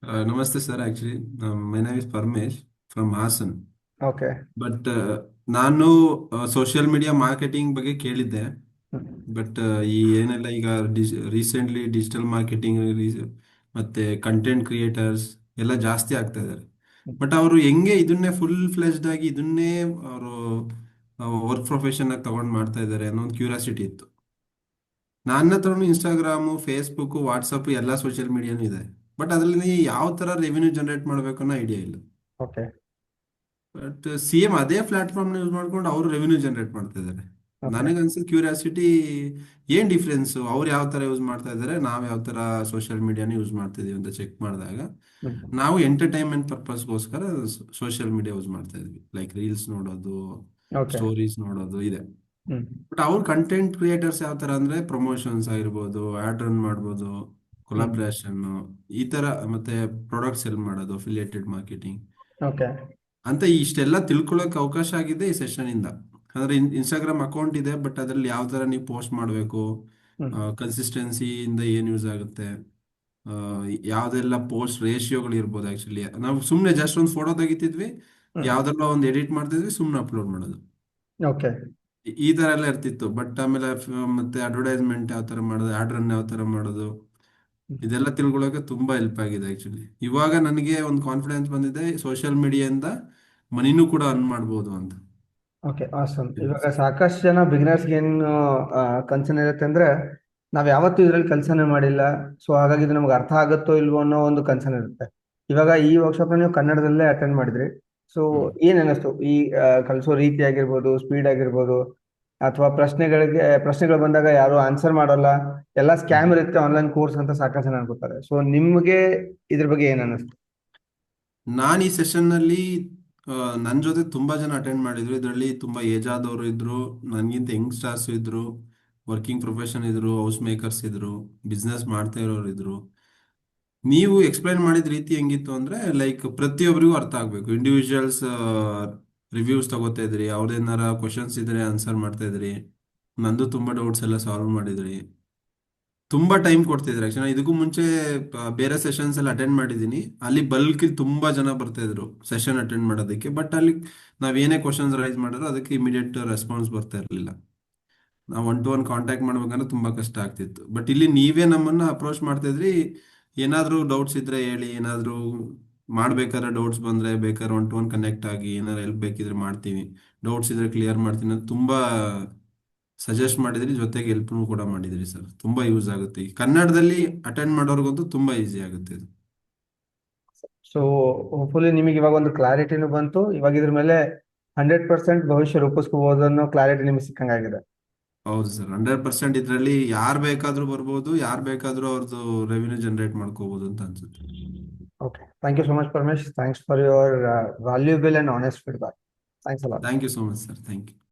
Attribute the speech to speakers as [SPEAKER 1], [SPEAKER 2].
[SPEAKER 1] Namaste, sir. Actually, my name is Parmesh from Hassan.
[SPEAKER 2] Okay.
[SPEAKER 1] But ನಾನು social media marketing ಬಗ್ಗೆ ಕೇಳಿದ್ದೆ. But ಈ ಏನೆಲ್ಲ ಈಗ ರೀಸೆಂಟ್ಲಿ ಡಿಜಿಟಲ್ ಮಾರ್ಕೆಟಿಂಗ್ ಮತ್ತೆ ಕಂಟೆಂಟ್ ಕ್ರಿಯೇಟರ್ಸ್ ಎಲ್ಲ ಜಾಸ್ತಿ ಆಗ್ತಾ ಇದ್ದಾರೆ. ಬಟ್ ಅವರು ಹೆಂಗೆ ಇದನ್ನೇ ಫುಲ್ ಫ್ಲೆಜ್ಡ್ ಆಗಿ ಇದನ್ನೇ ಅವರು ವರ್ಕ್ ಪ್ರೊಫೆಷನ್ ಆಗಿ ತಗೊಂಡು ಮಾಡ್ತಾ ಇದ್ದಾರೆ ಅನ್ನೋ ಒಂದು ಕ್ಯೂರಿಯಾಸಿಟಿ ಇತ್ತು. ನನ್ನ ಹತ್ರನು ಇನ್ಸ್ಟಾಗ್ರಾಮು, ಫೇಸ್ಬುಕ್, ವಾಟ್ಸಪ್ ಎಲ್ಲ ಸೋಷಿಯಲ್ ಮೀಡಿಯಾನು ಇದೆ. ಬಟ್ ಅದರಲ್ಲಿ ಯಾವ ಥರ ರೆವಿನ್ಯೂ ಜನರೇಟ್ ಮಾಡಬೇಕು ಅನ್ನೋ ಐಡಿಯಾ ಇಲ್ಲ.
[SPEAKER 2] ಓಕೆ.
[SPEAKER 1] ಬಟ್ ಸೇಮ್ ಅದೇ ಪ್ಲಾಟ್ಫಾರ್ಮ್ ಯೂಸ್ ಮಾಡ್ಕೊಂಡು ಅವರು ರೆವಿನ್ಯೂ ಜನರೇಟ್ ಮಾಡ್ತಾ ಇದ್ದಾರೆ.
[SPEAKER 2] ಓಕೆ.
[SPEAKER 1] ನನಗೆ ಅನ್ಸಿದ ಕ್ಯೂರಿಯಾಸಿಟಿ, ಏನ್ ಡಿಫ್ರೆನ್ಸ್ ಅವ್ರು ಯಾವ ತರ ಯೂಸ್ ಮಾಡ್ತಾ ಇದ್ದಾರೆ, ನಾವು ಯಾವ ತರ ಸೋಷಿಯಲ್ ಮೀಡಿಯಾನ ಯೂಸ್ ಮಾಡ್ತಾ ಇದೀವಿ ಅಂತ ಚೆಕ್ ಮಾಡಿದಾಗ ನಾವು ಎಂಟರ್ಟೈನ್ಮೆಂಟ್ ಪರ್ಪಸ್ಗೋಸ್ಕರ ಸೋಷಿಯಲ್ ಮೀಡಿಯಾ ಯೂಸ್ ಮಾಡ್ತಾ ಇದ್ವಿ. ಲೈಕ್ ರೀಲ್ಸ್ ನೋಡೋದು,
[SPEAKER 2] ಓಕೆ.
[SPEAKER 1] ಸ್ಟೋರೀಸ್ ನೋಡೋದು ಇದೆ.
[SPEAKER 2] ಹ್ಮ್.
[SPEAKER 1] ಬಟ್ ಅವ್ರ ಕಂಟೆಂಟ್ ಕ್ರಿಯೇಟರ್ಸ್ ಯಾವ ತರ ಅಂದ್ರೆ ಪ್ರಮೋಷನ್ಸ್ ಆಗಿರ್ಬೋದು, ಆಡ್ ರನ್ ಮಾಡ್ಬೋದು,
[SPEAKER 2] ಹ್ಮ್.
[SPEAKER 1] ಕೊಲಾಬ್ರೇಷನ್ ಈ ತರ, ಮತ್ತೆ ಪ್ರಾಡಕ್ಟ್ ಸೆಲ್ ಮಾಡೋದು, ಅಫಿಲಿಯೇಟೆಡ್ ಮಾರ್ಕೆಟಿಂಗ್
[SPEAKER 2] ಓಕೆ.
[SPEAKER 1] ಅಂತ ಇಷ್ಟೆಲ್ಲ ತಿಳ್ಕೊಳ್ಳೋಕೆ ಅವಕಾಶ ಆಗಿದೆ ಈ ಸೆಷನ್ ಇಂದ. ಅಂದ್ರೆ ಇನ್ಸ್ಟಾಗ್ರಾಮ್ ಅಕೌಂಟ್ ಇದೆ, ಬಟ್ ಅದ್ರಲ್ಲಿ ಯಾವ ತರ ನೀವು ಪೋಸ್ಟ್ ಮಾಡಬೇಕು,
[SPEAKER 2] ಹ್ಮ್.
[SPEAKER 1] ಕನ್ಸಿಸ್ಟೆನ್ಸಿಯಿಂದ ಏನು ಯೂಸ್ ಆಗುತ್ತೆ, ಆ, ಯಾವ್ದೆಲ್ಲ ಪೋಸ್ಟ್ ರೇಷಿಯೋಗಳು ಇರ್ಬೋದು. ಆಕ್ಚುಲಿ ನಾವು ಸುಮ್ಮನೆ ಜಸ್ಟ್ ಒಂದು ಫೋಟೋ ತೆಗಿತಿದ್ವಿ,
[SPEAKER 2] ಹ್ಮ್.
[SPEAKER 1] ಯಾವ್ದೆಲ್ಲ ಒಂದು ಎಡಿಟ್ ಮಾಡ್ತಿದ್ವಿ, ಸುಮ್ಮನೆ ಅಪ್ಲೋಡ್ ಮಾಡೋದು.
[SPEAKER 2] ಓಕೆ.
[SPEAKER 1] ಈ ತರ ಎಲ್ಲ ಇರ್ತಿತ್ತು. ಬಟ್ ಆಮೇಲೆ ಮತ್ತೆ ಅಡ್ವರ್ಟೈಸ್ಮೆಂಟ್ ಯಾವ ತರ ಮಾಡೋದು, ಆಡ್ ರನ್ ಯಾವ ತರ ಮಾಡೋದು, ಇದೆಲ್ಲ ತಿಳ್ಕೊಳ್ಳೋಕೆ ತುಂಬಾ ಹೆಲ್ಪ್ ಆಗಿದೆ ಆಕ್ಚುಲಿ. ಇವಾಗ ನನಗೆ ಒಂದು ಕಾನ್ಫಿಡೆನ್ಸ್ ಬಂದಿದೆ, ಸೋಷಿಯಲ್ ಮೀಡಿಯಾದಿಂದ ಮನಿನೂ ಕೂಡ ಅರ್ನ್ ಮಾಡ್ಬೋದು ಅಂತ.
[SPEAKER 2] Okay, awesome. ಇವಾಗ ಸಾಕಷ್ಟು ಜನ ಬಿಗಿನರ್ಸ್ಗೆ ಏನು ಕನ್ಸರ್ನ್ ಇರುತ್ತೆ ಅಂದ್ರೆ, ನಾವ್ ಯಾವತ್ತೂ ಇದ್ರಲ್ಲಿ ಕೆಲಸನೇ ಮಾಡಿಲ್ಲ, ಸೊ ಹಾಗಾಗಿ ಇದು ನಮ್ಗೆ ಅರ್ಥ ಆಗುತ್ತೋ ಇಲ್ವೋ ಅನ್ನೋ ಒಂದು ಕನ್ಸರ್ನ್ ಇರುತ್ತೆ. ಇವಾಗ ಈ ವರ್ಕ್ಶಾಪ್ ನೀವು ಕನ್ನಡದಲ್ಲೇ ಅಟೆಂಡ್ ಮಾಡಿದ್ರಿ, ಸೊ
[SPEAKER 1] ಹ್ಮ್.
[SPEAKER 2] ಏನ್ ಅನ್ನಿಸ್ತು? ಈ ಕಲಿಸೋ ರೀತಿ ಆಗಿರ್ಬೋದು, ಸ್ಪೀಡ್ ಆಗಿರ್ಬೋದು, ಅಥವಾ ಪ್ರಶ್ನೆಗಳು ಬಂದಾಗ ಯಾರು ಆನ್ಸರ್ ಮಾಡಲ್ಲ, ಎಲ್ಲ ಸ್ಕ್ಯಾಮ್ ಇರುತ್ತೆ ಆನ್ಲೈನ್ ಕೋರ್ಸ್ ಅಂತ ಸಾಕಷ್ಟು ಜನ ಅನ್ಕೋತಾರೆ. ಸೊ ನಿಮ್ಗೆ ಇದ್ರ ಬಗ್ಗೆ ಏನ್ ಅನ್ನಿಸ್ತು?
[SPEAKER 1] ನಾನು ಈ ಸೆಷನ್ನಲ್ಲಿ ನನ್ನ ಜೊತೆ ತುಂಬ ಜನ ಅಟೆಂಡ್ ಮಾಡಿದ್ರು. ಇದರಲ್ಲಿ ತುಂಬ ಏಜ್ ಆದವರು ಇದ್ರು, ನನಗಿಂತ ಯಂಗ್ಸ್ಟರ್ಸ್ ಇದ್ರು, ವರ್ಕಿಂಗ್ ಪ್ರೊಫೆಷನ್ ಇದ್ರು, ಹೌಸ್ ಮೇಕರ್ಸ್ ಇದ್ರು, ಬಿಸ್ನೆಸ್ ಮಾಡ್ತಾ ಇರೋರು ಇದ್ರು. ನೀವು ಎಕ್ಸ್ಪ್ಲೈನ್ ಮಾಡಿದ ರೀತಿ ಹೆಂಗಿತ್ತು ಅಂದರೆ, ಲೈಕ್ ಪ್ರತಿಯೊಬ್ಬರಿಗೂ ಅರ್ಥ ಆಗಬೇಕು. ಇಂಡಿವಿಜುವಲ್ಸ್ ರಿವ್ಯೂಸ್ ತಗೋತಾ ಇದ್ರಿ, ಅವ್ರದ್ದೇನಾರ ಕ್ವಶನ್ಸ್ ಇದ್ರೆ ಆನ್ಸರ್ ಮಾಡ್ತಾ ಇದ್ರಿ, ನಂದು ತುಂಬ ಡೌಟ್ಸ್ ಎಲ್ಲ ಸಾಲ್ವ್ ಮಾಡಿದ್ರಿ, ತುಂಬಾ ಟೈಮ್ ಕೊಡ್ತಿದ್ರು. ಆಕ್ಚುಲಿ ಇದಕ್ಕೂ ಮುಂಚೆ ಬೇರೆ ಸೆಷನ್ಸ್ ಎಲ್ಲ ಅಟೆಂಡ್ ಮಾಡಿದ್ದೀನಿ. ಅಲ್ಲಿ ಬಲ್ಕ್ ತುಂಬಾ ಜನ ಬರ್ತಾ ಇದ್ರು ಸೆಷನ್ ಅಟೆಂಡ್ ಮಾಡೋದಕ್ಕೆ. ಬಟ್ ಅಲ್ಲಿ ನಾವ್ ಏನೇ ಕ್ವಶನ್ಸ್ ರೈಸ್ ಮಾಡಿದ್ರು ಅದಕ್ಕೆ ಇಮಿಡಿಯೇಟ್ ರೆಸ್ಪಾನ್ಸ್ ಬರ್ತಾ ಇರಲಿಲ್ಲ. ನಾವು ಒನ್ ಟು ಒನ್ ಕಾಂಟ್ಯಾಕ್ಟ್ ಮಾಡ್ಬೇಕಂದ್ರೆ ತುಂಬಾ ಕಷ್ಟ ಆಗ್ತಿತ್ತು. ಬಟ್ ಇಲ್ಲಿ ನೀವೇ ನಮ್ಮನ್ನ ಅಪ್ರೋಚ್ ಮಾಡ್ತಾ ಇದ್ರಿ. ಏನಾದ್ರೂ ಡೌಟ್ಸ್ ಇದ್ರೆ ಹೇಳಿ, ಏನಾದ್ರೂ ಮಾಡ್ಬೇಕಾದ್ರೆ ಡೌಟ್ಸ್ ಬಂದ್ರೆ ಬೇಕಾದ್ರೆ ಒನ್ ಟು ಒನ್ ಕನೆಕ್ಟ್ ಆಗಿ, ಏನಾದ್ರು ಹೆಲ್ಪ್ ಬೇಕಿದ್ರೆ ಮಾಡ್ತೀವಿ, ಡೌಟ್ಸ್ ಇದ್ರೆ ಕ್ಲಿಯರ್ ಮಾಡ್ತೀನಿ ಅಂತ ತುಂಬಾ ಸಜೆಸ್ಟ್ ಮಾಡಿದ್ರಿ. ಜೊತೆಗೆ ಹೆಲ್ಪ್ನು ಕೂಡ ಮಾಡಿದ್ರಿ ಸರ್. ತುಂಬಾ ಯೂಸ್ ಆಗುತ್ತೆ, ಈ ಕನ್ನಡದಲ್ಲಿ ಅಟೆಂಡ್ ಮಾಡೋರ್ಗಂತೂ ತುಂಬಾ ಈಸಿ ಆಗುತ್ತೆ ಇದು.
[SPEAKER 2] ಸೊ ಹೋಪ್ಫುಲಿ ನಿಮಗೆ ಇವಾಗ ಒಂದು ಕ್ಲಾರಿಟಿನೂ ಬಂತು. ಇವಾಗ ಇದ್ರ ಮೇಲೆ 100% ಭವಿಷ್ಯ ರೂಪಿಸ್ಕೋಬಹುದು ಅನ್ನೋ ಕ್ಲಾರಿಟಿ ನಿಮಗೆ ಸಿಕ್ಕಂಗಾಗಿದೆ.
[SPEAKER 1] ಹೌದು ಸರ್, 100% ಇದರಲ್ಲಿ ಯಾರು ಬೇಕಾದ್ರೂ ಬರ್ಬೋದು, ಯಾರು ಬೇಕಾದ್ರೂ ಅವ್ರದ್ದು ರೆವಿನ್ಯೂ ಜನರೇಟ್ ಮಾಡ್ಕೋಬಹುದು ಅಂತ ಅನ್ಸುತ್ತೆ.
[SPEAKER 2] Okay, thank you so much Paramesh. Thanks for your valuable and honest feedback. Thanks ಅಲ್ಲ.
[SPEAKER 1] Thank you so much sir, thank you.